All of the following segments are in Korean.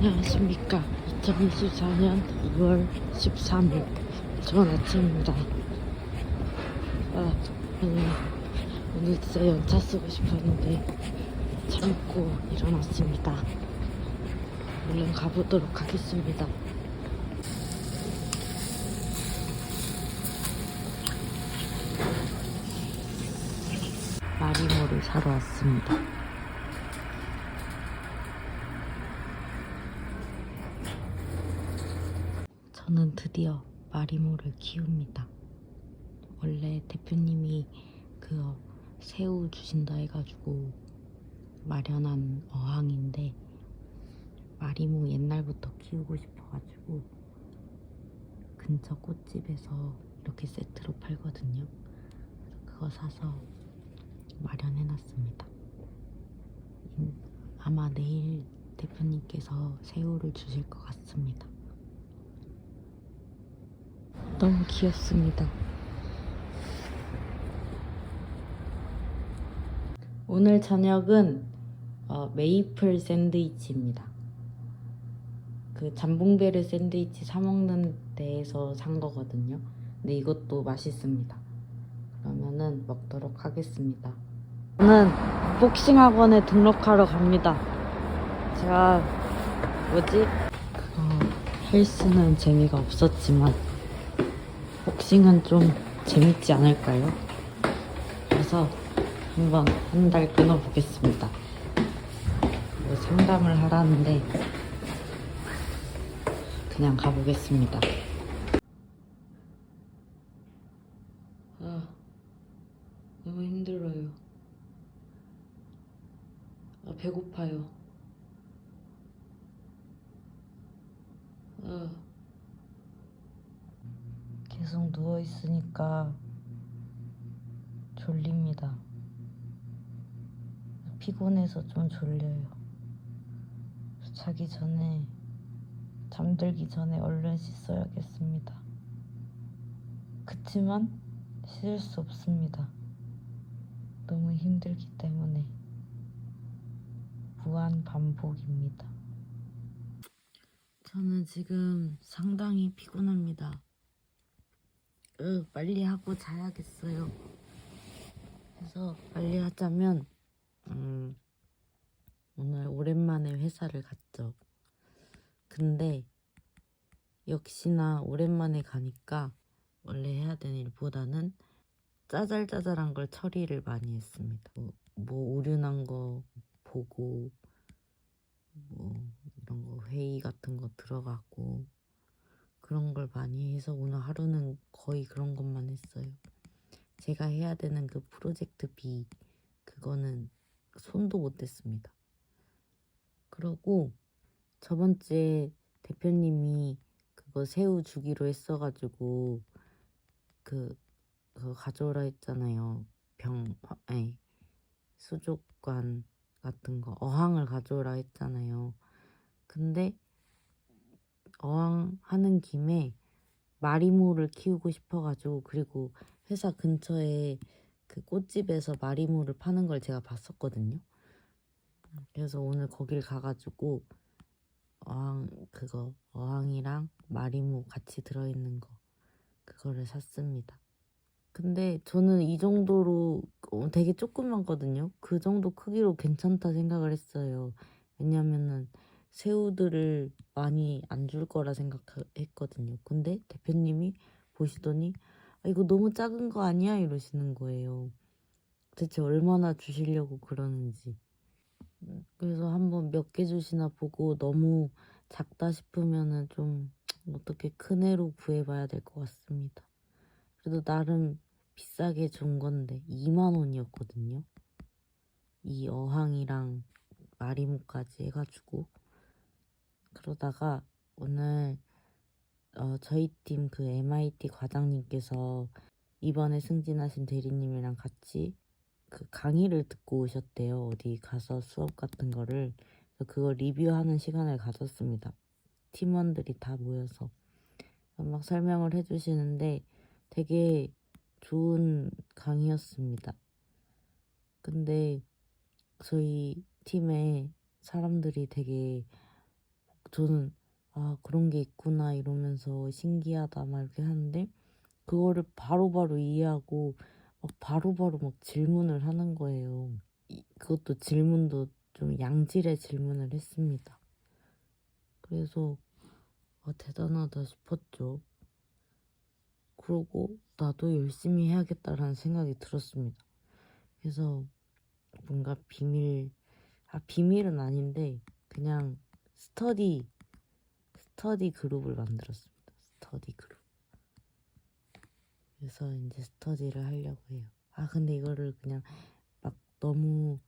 안녕하십니까. 2024년 2월 13일 좋은 아침입니다. 오늘 진짜 연차 쓰고 싶었는데 참고 일어났습니다. 얼른 가보도록 하겠습니다. 마리모를 사러 왔습니다. 저는 드디어 마리모를 키웁니다. 원래 대표님이 그 새우 주신다 해가지고 마련한 어항인데 마리모 옛날부터 키우고 싶어가지고 근처 꽃집에서 이렇게 세트로 팔거든요. 그거 사서 마련해놨습니다. 아마 내일 대표님께서 새우를 주실 것 같습니다. 너무 귀엽습니다. 오늘 저녁은 메이플 샌드위치입니다. 그 잠봉베르 샌드위치 사 먹는 데에서 산 거거든요. 근데 이것도 맛있습니다. 그러면은 먹도록 하겠습니다. 저는 복싱 학원에 등록하러 갑니다. 제가 헬스는 재미가 없었지만 복싱은 좀 재밌지 않을까요? 그래서 한번 한 달 끊어보겠습니다. 상담을 하라는데 그냥 가보겠습니다. 너무 힘들어요. 배고파요. 계속 누워있으니까 졸립니다. 피곤해서 좀 졸려요. 잠들기 전에 얼른 씻어야겠습니다. 그치만 씻을 수 없습니다. 너무 힘들기 때문에 무한 반복입니다. 저는 지금 상당히 피곤합니다. 빨리 하고 자야겠어요. 그래서 빨리 하자면 오늘 오랜만에 회사를 갔죠. 근데 역시나 오랜만에 가니까 원래 해야 되는 일보다는 짜잘짜잘한 걸 처리를 많이 했습니다. 뭐 오류난 거 보고 이런 거 회의 같은 거 들어가고 그런 걸 많이 해서 오늘 하루는 거의 그런 것만 했어요. 제가 해야 되는 그 프로젝트 B 그거는 손도 못 댔습니다. 그러고 저번 주에 대표님이 그거 새우 주기로 했어가지고 그거 가져오라 했잖아요. 수족관 같은 거 어항을 가져오라 했잖아요. 근데 어항 하는 김에 마리모를 키우고 싶어가지고 그리고 회사 근처에 그 꽃집에서 마리모를 파는 걸 제가 봤었거든요. 그래서 오늘 거길 가가지고 어항이랑 마리모 같이 들어있는 거 그거를 샀습니다. 근데 저는 이 정도로 되게 조그맣거든요. 그 정도 크기로 괜찮다 생각을 했어요. 왜냐면은 새우들을 많이 안 줄 거라 생각했거든요. 근데 대표님이 보시더니 이거 너무 작은 거 아니야? 이러시는 거예요. 대체 얼마나 주시려고 그러는지. 그래서 한번 몇 개 주시나 보고 너무 작다 싶으면은 좀 어떻게 큰 애로 구해봐야 될 것 같습니다. 그래도 나름 비싸게 준 건데 2만 원이었거든요. 이 어항이랑 마리모까지 해가지고. 그러다가 오늘 저희 팀 그 MIT 과장님께서 이번에 승진하신 대리님이랑 같이 그 강의를 듣고 오셨대요. 어디 가서 수업 같은 거를. 그래서 그거 리뷰하는 시간을 가졌습니다. 팀원들이 다 모여서 막 설명을 해주시는데 되게 좋은 강의였습니다. 근데 저희 팀에 사람들이 되게 저는 아 그런 게 있구나 이러면서 신기하다 막 이렇게 하는데 그거를 바로바로 이해하고 막 바로바로 막 질문을 하는 거예요. 그것도 질문도 좀 양질의 질문을 했습니다. 그래서 아 대단하다 싶었죠. 그러고 나도 열심히 해야겠다라는 생각이 들었습니다. 그래서 뭔가 비밀은 아닌데 그냥 스터디 그룹을 만들었습니다. 스터디 그룹. 그래서 이제 스터디를 하려고 해요. 아 근데 이거를 그냥 막 너무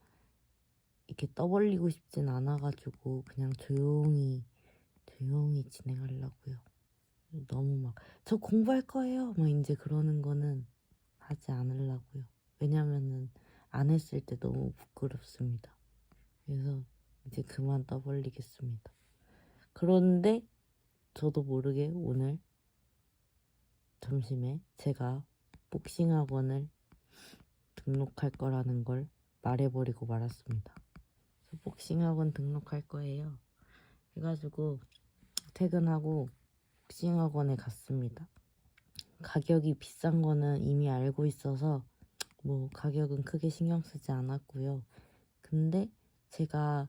이렇게 떠벌리고 싶진 않아가지고 그냥 조용히 진행하려고요. 너무 막 저 공부할 거예요 막 이제 그러는 거는 하지 않으려고요. 왜냐면은 안 했을 때 너무 부끄럽습니다. 그래서 이제 그만 떠벌리겠습니다. 그런데 저도 모르게 오늘 점심에 제가 복싱 학원을 등록할 거라는 걸 말해버리고 말았습니다. 그래서 복싱 학원 등록할 거예요. 해가지고 퇴근하고 복싱 학원에 갔습니다. 가격이 비싼 거는 이미 알고 있어서 뭐 가격은 크게 신경 쓰지 않았고요. 근데 제가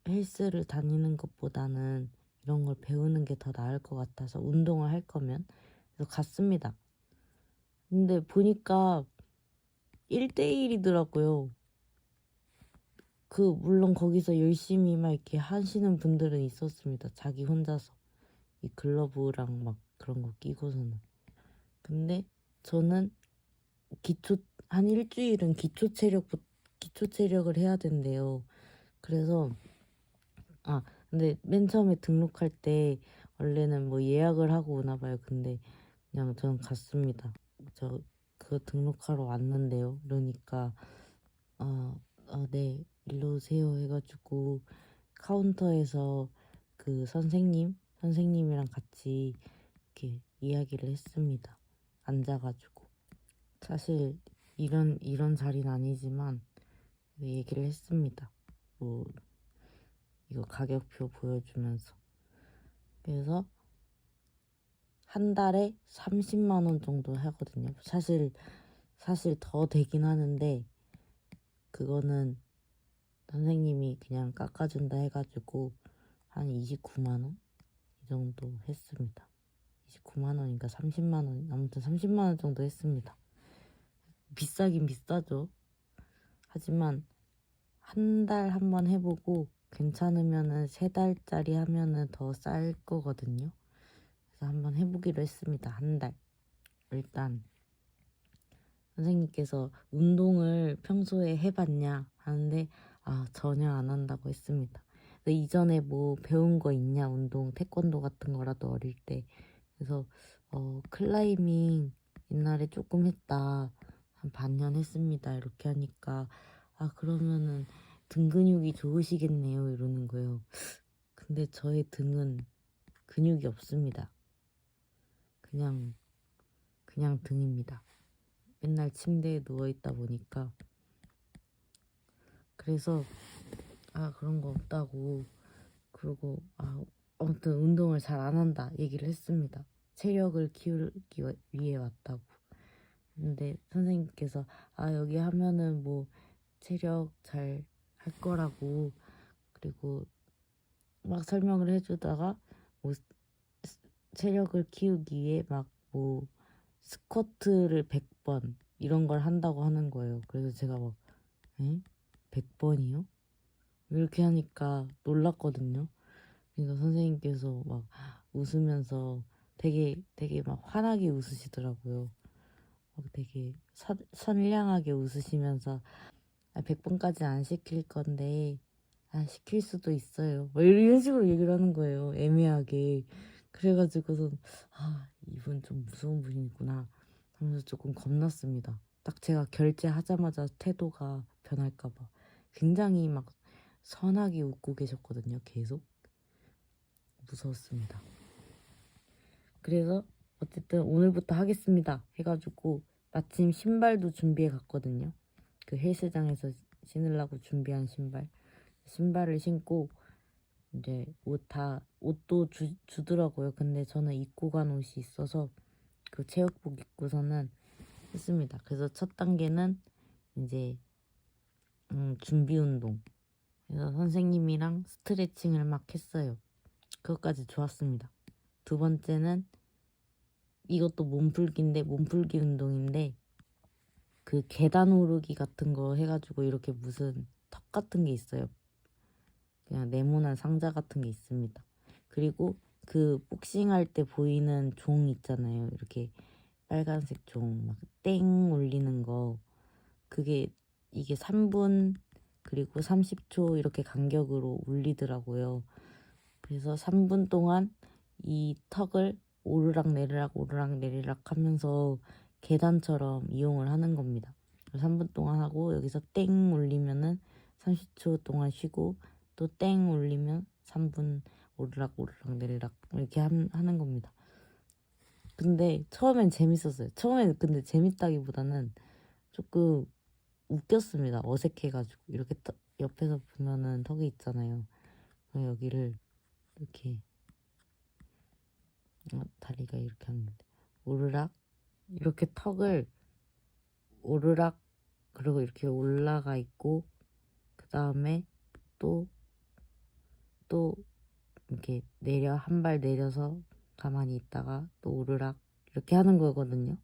헬스를 다니는 것보다는 이런 걸 배우는 게 더 나을 것 같아서 운동을 할 거면 그래서 갔습니다. 근데 보니까 1대1이더라고요. 물론 거기서 열심히 막 이렇게 하시는 분들은 있었습니다. 자기 혼자서 이 글러브랑 막 그런 거 끼고서는. 근데 저는 한 일주일은 기초 체력을 해야 된대요. 그래서 근데 맨 처음에 등록할 때 원래는 뭐 예약을 하고 오나 봐요. 근데 그냥 저는 갔습니다. 저 그거 등록하러 왔는데요. 그러니까 네 일로 오세요 해가지고 카운터에서 그 선생님이랑 같이 이렇게 이야기를 했습니다. 앉아가지고 사실 이런 자리는 아니지만 얘기를 했습니다. 뭐 이거 가격표 보여주면서. 그래서 한 달에 30만 원 정도 하거든요. 사실 더 되긴 하는데 그거는 선생님이 그냥 깎아준다 해가지고 한 29만 원? 이 정도 했습니다. 29만 원인가 30만 원, 아무튼 30만 원 정도 했습니다. 비싸긴 비싸죠. 하지만 한 달 한 번 해보고 괜찮으면은 3달짜리 하면은 더 쌀 거거든요. 그래서 한번 해보기로 했습니다. 한 달. 일단 선생님께서 운동을 평소에 해봤냐 하는데 전혀 안 한다고 했습니다. 근데 이전에 뭐 배운 거 있냐 운동 태권도 같은 거라도 어릴 때. 그래서 클라이밍 옛날에 조금 했다. 한 반년 했습니다. 이렇게 하니까 그러면은 등 근육이 좋으시겠네요 이러는 거예요. 근데 저의 등은 근육이 없습니다. 그냥 등입니다. 맨날 침대에 누워있다 보니까. 그래서 그런 거 없다고 그러고 아무튼 운동을 잘 안 한다 얘기를 했습니다. 체력을 키우기 위해 왔다고. 근데 선생님께서 여기 하면은 뭐 체력 잘 할 거라고 그리고 막 설명을 해주다가 뭐 체력을 키우기 위해 막 뭐 스쿼트를 100번 이런 걸 한다고 하는 거예요. 그래서 제가 막 100번이요? 이렇게 하니까 놀랐거든요. 그러니까 선생님께서 막 웃으면서 되게 막 환하게 웃으시더라고요. 막 되게 선량하게 웃으시면서 100번까지 안 시킬 건데 시킬 수도 있어요. 뭐 이런 식으로 얘기를 하는 거예요. 애매하게. 그래가지고선 이분 좀 무서운 분이구나 하면서 조금 겁났습니다. 딱 제가 결제하자마자 태도가 변할까봐 굉장히 막 선하게 웃고 계셨거든요. 계속 무서웠습니다. 그래서 어쨌든 오늘부터 하겠습니다 해가지고 마침 신발도 준비해 갔거든요. 그 헬스장에서 신으려고 준비한 신발을 신고 이제 옷도 주더라고요. 근데 저는 입고 간 옷이 있어서 그 체육복 입고서는 했습니다. 그래서 첫 단계는 이제 준비 운동. 그래서 선생님이랑 스트레칭을 막 했어요. 그것까지 좋았습니다. 두 번째는 이것도 몸풀기 운동인데 그 계단 오르기 같은 거 해가지고 이렇게 무슨 턱 같은 게 있어요. 그냥 네모난 상자 같은 게 있습니다. 그리고 그 복싱할 때 보이는 종 있잖아요. 이렇게 빨간색 종 막 땡 올리는 거. 이게 3분 그리고 30초 이렇게 간격으로 울리더라고요. 그래서 3분 동안 이 턱을 오르락 내리락 하면서 계단처럼 이용을 하는 겁니다. 3분 동안 하고 여기서 땡 올리면은 30초 동안 쉬고 또 땡 올리면 3분 오르락 내리락 이렇게 하는 겁니다. 근데 처음엔 재밌었어요. 처음엔 근데 재밌다기보다는 조금 웃겼습니다. 어색해가지고 이렇게 옆에서 보면은 턱이 있잖아요. 여기를 이렇게 다리가 이렇게 하는데 오르락 이렇게 턱을 오르락 그리고 이렇게 올라가 있고 그 다음에 또 이렇게 한 발 내려서 가만히 있다가 또 오르락 이렇게 하는 거거든요.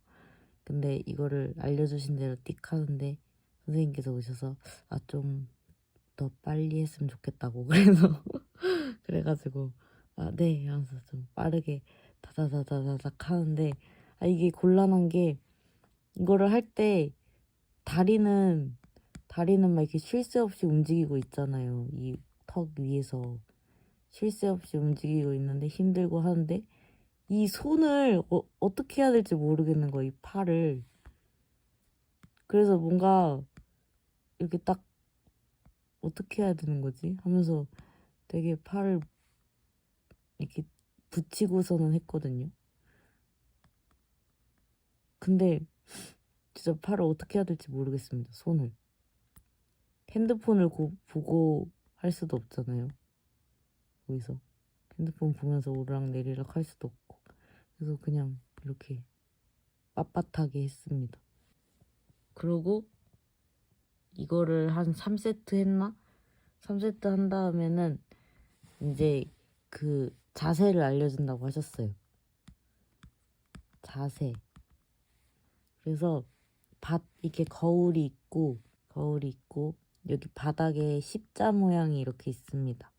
근데 이거를 알려주신 대로 띡 하는데 선생님께서 오셔서 좀 더 빨리 했으면 좋겠다고 그래가지고 네 하면서 좀 빠르게 다다다다닥 하는데 이게 곤란한 게 이거를 할 때 다리는 막 이렇게 쉴 새 없이 움직이고 있잖아요. 이 턱 위에서 쉴 새 없이 움직이고 있는데 힘들고 하는데 이 손을 어떻게 해야 될지 모르겠는 거예요. 이 팔을. 그래서 뭔가 이렇게 딱 어떻게 해야 되는 거지 하면서 되게 팔을 이렇게 붙이고서는 했거든요. 근데 진짜 팔을 어떻게 해야 될지 모르겠습니다. 손을. 핸드폰을 보고 할 수도 없잖아요. 거기서 핸드폰 보면서 오르락내리락 할 수도 없고. 그래서 그냥 이렇게 빳빳하게 했습니다. 그리고 이거를 한 3세트 했나? 3세트 한 다음에는 이제 그 자세를 알려준다고 하셨어요. 자세. 그래서 이렇게 거울이 있고 여기 바닥에 십자 모양이 이렇게 있습니다.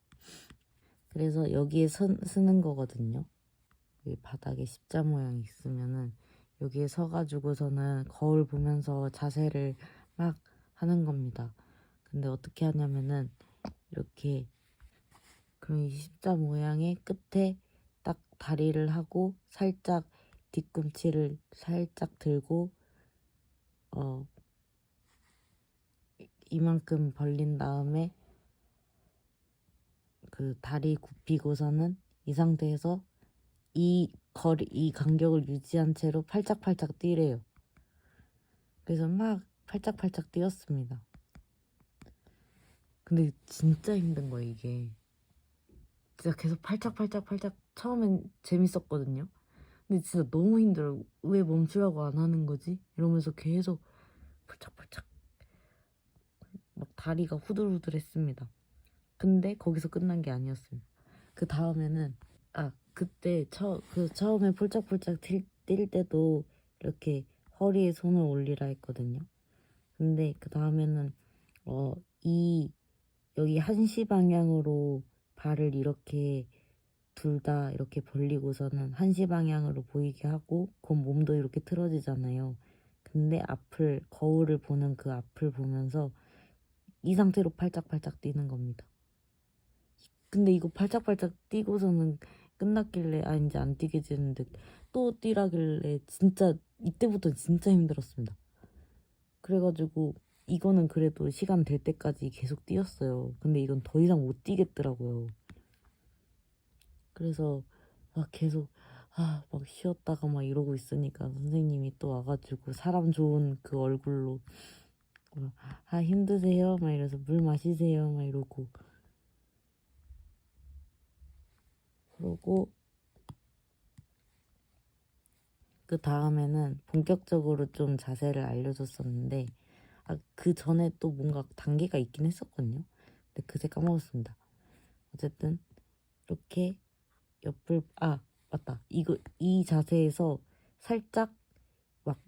그래서 여기에 쓰는 거거든요. 여기 바닥에 십자 모양이 있으면은 여기에 서가지고서는 거울 보면서 자세를 막 하는 겁니다. 근데 어떻게 하냐면은 이렇게 그럼 이 십자 모양의 끝에 딱 다리를 하고 살짝 뒤꿈치를 살짝 들고 이만큼 벌린 다음에 그 다리 굽히고서는 이 상태에서 이 간격을 유지한 채로 팔짝팔짝 뛰래요. 그래서 막 팔짝팔짝 뛰었습니다. 근데 진짜 힘든 거예요, 이게. 진짜 계속 팔짝 처음엔 재밌었거든요. 근데 진짜 너무 힘들어요. 왜 멈추라고 안 하는 거지? 이러면서 계속 팔짝팔짝 막 다리가 후들후들했습니다. 근데 거기서 끝난 게 아니었습니다. 그 다음에는 그때 처음에 폴짝폴짝 뛸 때도 이렇게 허리에 손을 올리라 했거든요. 근데 그 다음에는 여기 1시 방향으로 발을 이렇게 둘 다 이렇게 벌리고서는 1시 방향으로 보이게 하고 그럼 몸도 이렇게 틀어지잖아요. 근데 거울을 보는 그 앞을 보면서 이 상태로 팔짝팔짝 뛰는 겁니다. 근데 이거 팔짝팔짝 뛰고서는 끝났길래 이제 안 뛰게 되는데 또 뛰라길래 진짜 이때부터 진짜 힘들었습니다. 그래가지고 이거는 그래도 시간 될 때까지 계속 뛰었어요. 근데 이건 더 이상 못 뛰겠더라고요. 그래서 계속 막 쉬었다가 막 이러고 있으니까 선생님이 또 와가지고 사람 좋은 그 얼굴로 힘드세요? 막 이래서 물 마시세요? 막 이러고 그리고 그 다음에는 본격적으로 좀 자세를 알려줬었는데 그 전에 또 뭔가 단계가 있긴 했었거든요. 근데 그새 까먹었습니다. 어쨌든 이렇게 옆을 맞다. 이 자세에서 살짝 막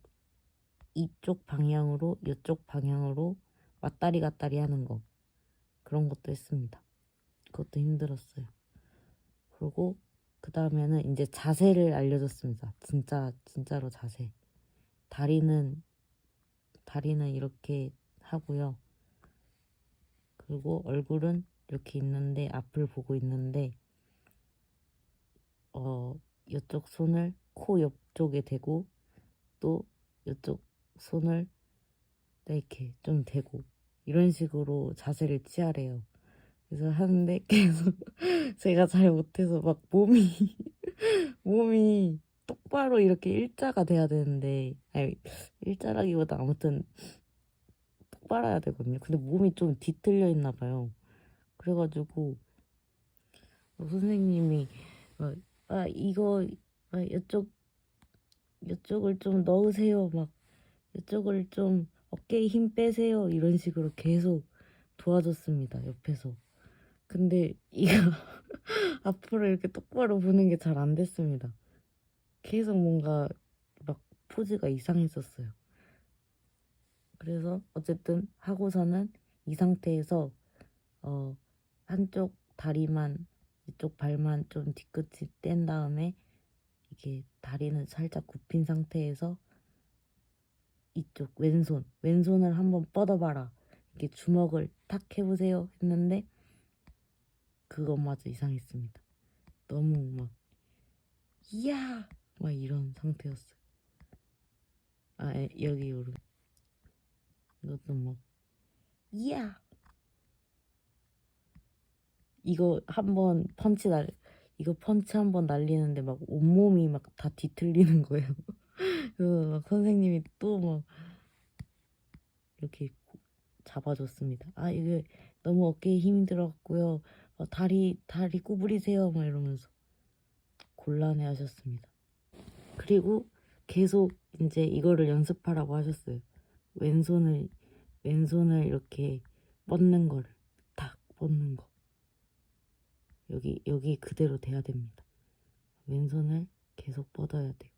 이쪽 방향으로 이쪽 방향으로 왔다리 갔다리 하는 거, 그런 것도 했습니다. 그것도 힘들었어요. 그리고 그 다음에는 이제 자세를 알려줬습니다. 진짜로 자세. 다리는 이렇게 하고요. 그리고 얼굴은 이렇게 있는데, 앞을 보고 있는데, 이쪽 손을 코 옆쪽에 대고, 또 이쪽 손을 이렇게 좀 대고, 이런 식으로 자세를 취하래요. 그래서 하는데 계속 제가 잘 못해서 막 몸이 똑바로 이렇게 일자가 돼야 되는데, 아니, 일자라기보다 아무튼 똑바로 해야 되거든요. 근데 몸이 좀 뒤틀려 있나 봐요. 그래가지고 선생님이 이거 이쪽을 좀 넣으세요. 막 이쪽을 좀 어깨에 힘 빼세요. 이런 식으로 계속 도와줬습니다. 옆에서. 근데 이거 앞으로 이렇게 똑바로 보는 게 잘 안 됐습니다. 계속 뭔가 막 포즈가 이상했었어요. 그래서 어쨌든 하고서는 이 상태에서 한쪽 다리만, 이쪽 발만 좀 뒤끝이 뗀 다음에 이게 다리는 살짝 굽힌 상태에서 이쪽 왼손을 한번 뻗어봐라, 이렇게 주먹을 탁 해보세요 했는데 그것마저 이상했습니다. 너무 막 이야 막 이런 상태였어요. 여기 오른 이것도 막 이야, 이거 펀치 한번 날리는데 막 온몸이 막 다 뒤틀리는 거예요. 그래서 막 선생님이 또 막 이렇게 잡아줬습니다. 이게 너무 어깨에 힘이 들어갔고요. 다리 구부리세요. 막 이러면서 곤란해 하셨습니다. 그리고 계속 이제 이거를 연습하라고 하셨어요. 왼손을 이렇게 뻗는 거를 탁 뻗는 거. 여기 그대로 돼야 됩니다. 왼손을 계속 뻗어야 돼요.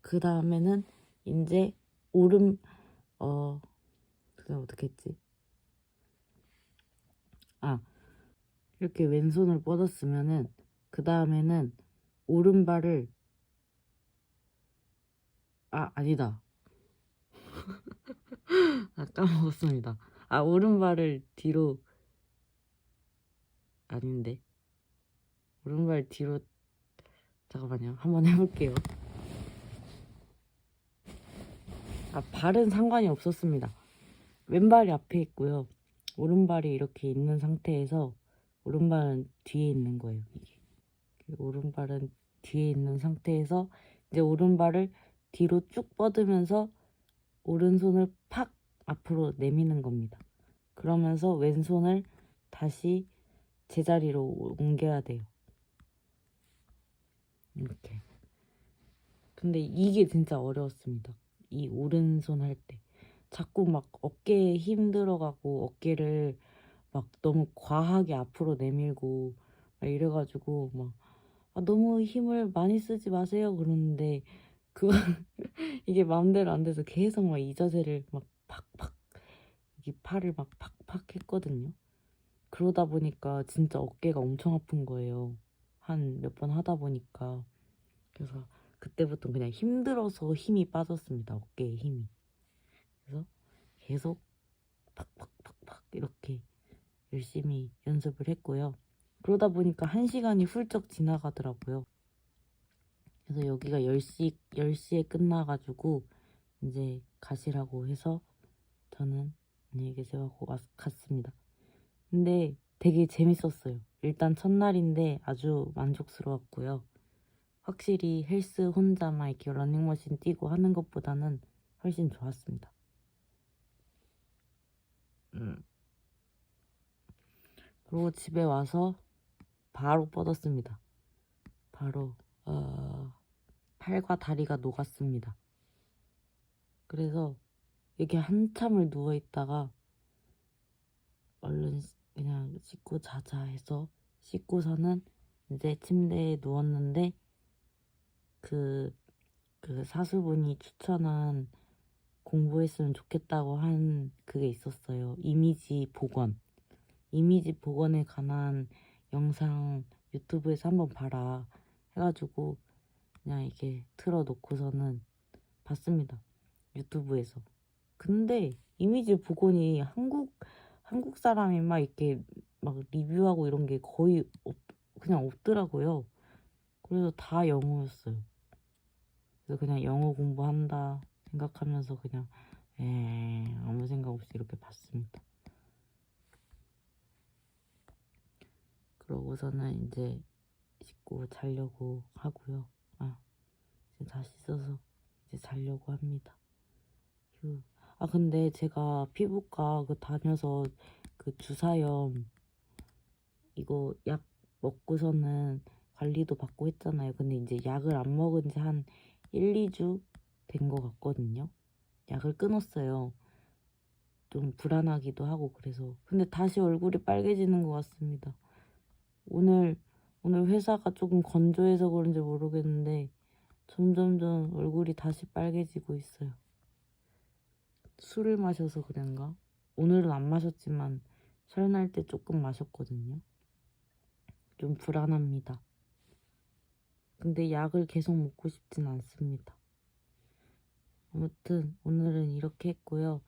그 다음에는 이제 그다음 어떻게 했지? 이렇게 왼손을 뻗었으면은 그 다음에는 오른발을 아니다. 까먹었습니다. 오른발을 뒤로, 아닌데, 오른발 뒤로, 잠깐만요. 한번 해볼게요. 발은 상관이 없었습니다. 왼발이 앞에 있고요. 오른발이 이렇게 있는 상태에서 오른발은 뒤에 있는 거예요. 이게. 오른발은 뒤에 있는 상태에서 이제 오른발을 뒤로 쭉 뻗으면서 오른손을 팍 앞으로 내미는 겁니다. 그러면서 왼손을 다시 제자리로 옮겨야 돼요. 이렇게. 근데 이게 진짜 어려웠습니다. 이 오른손 할 때. 자꾸 막 어깨에 힘 들어가고 어깨를 막 너무 과하게 앞으로 내밀고 막 이래가지고 막 너무 힘을 많이 쓰지 마세요 그러는데 그거 이게 마음대로 안 돼서 계속 막 이 자세를 막 팍팍, 이 팔을 막 팍팍 했거든요. 그러다 보니까 진짜 어깨가 엄청 아픈 거예요. 한 몇 번 하다 보니까. 그래서 그때부터 그냥 힘들어서 힘이 빠졌습니다. 어깨에 힘이. 그래서 계속 팍팍팍팍 이렇게 열심히 연습을 했고요. 그러다 보니까 1시간이 훌쩍 지나가더라고요. 그래서 여기가 10시에 끝나가지고 이제 가시라고 해서 저는 안녕히 계세요 하고 갔습니다. 근데 되게 재밌었어요. 일단 첫날인데 아주 만족스러웠고요. 확실히 헬스 혼자만 이렇게 러닝머신 뛰고 하는 것보다는 훨씬 좋았습니다. 그리고 집에 와서 바로 뻗었습니다. 바로 팔과 다리가 녹았습니다. 그래서 이렇게 한참을 누워있다가 얼른 그냥 씻고 자자 해서 씻고서는 이제 침대에 누웠는데 그 사수분이 추천한 공부했으면 좋겠다고 한 그게 있었어요. 이미지 복원. 이미지 복원에 관한 영상 유튜브에서 한번 봐라 해가지고 그냥 이렇게 틀어놓고서는 봤습니다. 유튜브에서. 근데 이미지 복원이 한국 사람이 막 이렇게 막 리뷰하고 이런 게 거의 그냥 없더라고요. 그래서 다 영어였어요. 그래서 그냥 영어 공부한다 생각하면서 그냥 아무 생각 없이 이렇게 봤습니다. 그러고서는 이제 씻고 자려고 하고요. 이제 다 씻어서 이제 자려고 합니다. 휴. 근데 제가 피부과 다녀서 그 주사염 이거 약 먹고서는 관리도 받고 했잖아요. 근데 이제 약을 안 먹은 지 한 1, 2주 된 것 같거든요. 약을 끊었어요. 좀 불안하기도 하고 그래서. 근데 다시 얼굴이 빨개지는 것 같습니다. 오늘 회사가 조금 건조해서 그런지 모르겠는데 점점점 얼굴이 다시 빨개지고 있어요. 술을 마셔서 그런가? 오늘은 안 마셨지만 설날 때 조금 마셨거든요. 좀 불안합니다. 근데 약을 계속 먹고 싶진 않습니다. 아무튼 오늘은 이렇게 했고요.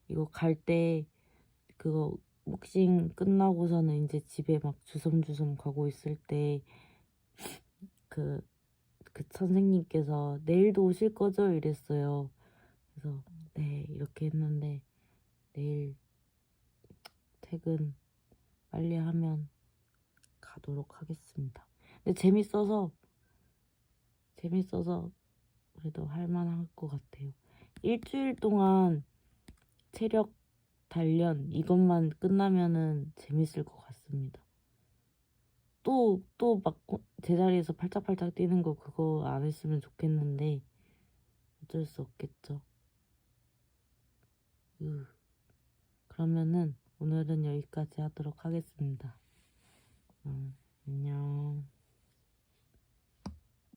이거 갈 때 그거 복싱 끝나고서는 이제 집에 막 주섬주섬 가고 있을 때 그 선생님께서 내일도 오실 거죠? 이랬어요. 그래서 네 이렇게 했는데 내일 퇴근 빨리 하면 가도록 하겠습니다. 근데 재밌어서 그래도 할만할 것 같아요. 일주일 동안 체력 단련 이것만 끝나면은 재밌을 것 같습니다. 또 막 제자리에서 팔짝팔짝 뛰는 거 그거 안 했으면 좋겠는데 어쩔 수 없겠죠. 그러면은 오늘은 여기까지 하도록 하겠습니다. 안녕.